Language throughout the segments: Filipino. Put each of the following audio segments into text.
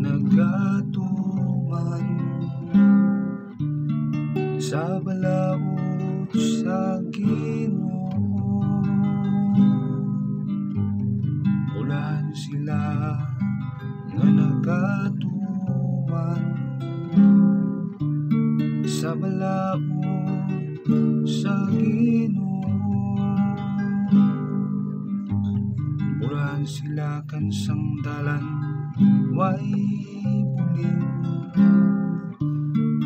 nagatuman sa balaod sa Ginoo. Ulan sila nga nagatuman sa balaod sa Ginoo. Ulan sila kan sangdalan way bulim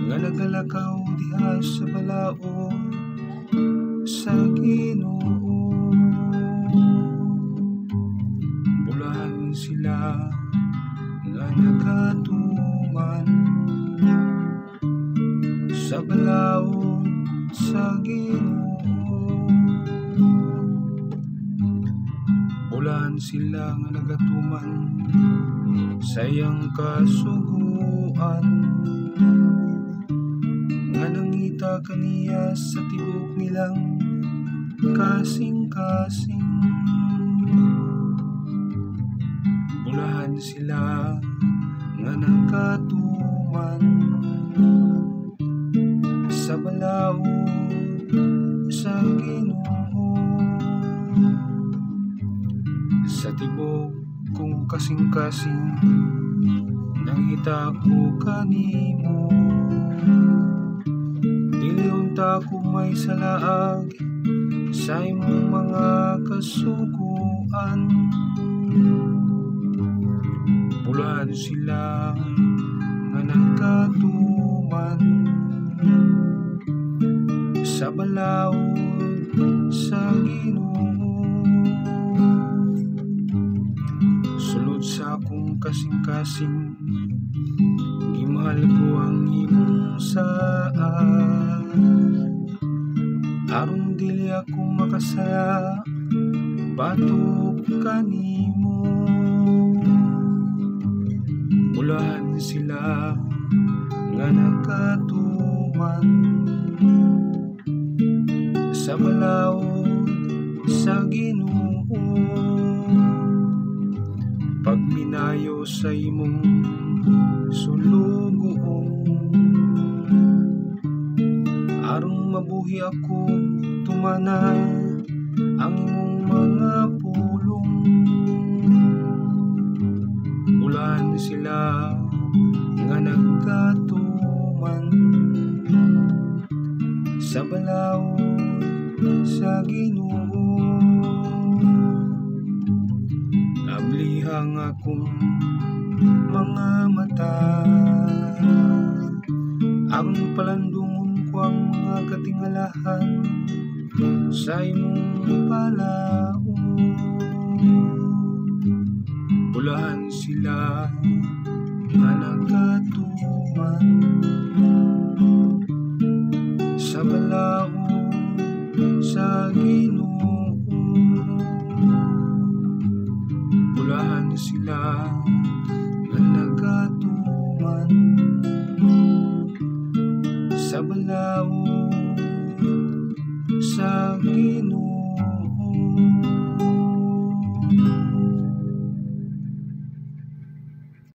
nga nagalakaw diha sa balaod sa Ginoo. Bulan sila nga nagatuman sa balaod sa Ginoo. Bulan sila nga nagatuman sa iyang kasuguan nga nangita kaniya sa tibok nilang kasing-kasing. Bulahan sila nga nagatuman sa balaod sa Ginoo. Sa tibok kung kasing-kasing nangita ko kanimo, dili unta ko may salaag sa imong mga kasuguan. Bulan sila nga nagkatuman sa balaod sa Ginoo. Sulod sa akong kasing-kasing, gimahal ko ang imong saad. Aron dili ako makasaya, batok kanimo. Bulahan sila nga nagkatuman sa balaod sa Ginoo. Pag minayo sa imong sulugoon, arong mabuhi ako tumana ang imong mga pulong. Bulan sila nga nagkatuman sa balaod sa Ginoo. Nablihang akong mga mata, ang palandungon ko ang mga katingalahan sa imong balaod. Bulahan sila nga nagkatuman sa balaod sa Ginoo. Bulahan sila nga nagkatuman sa balaod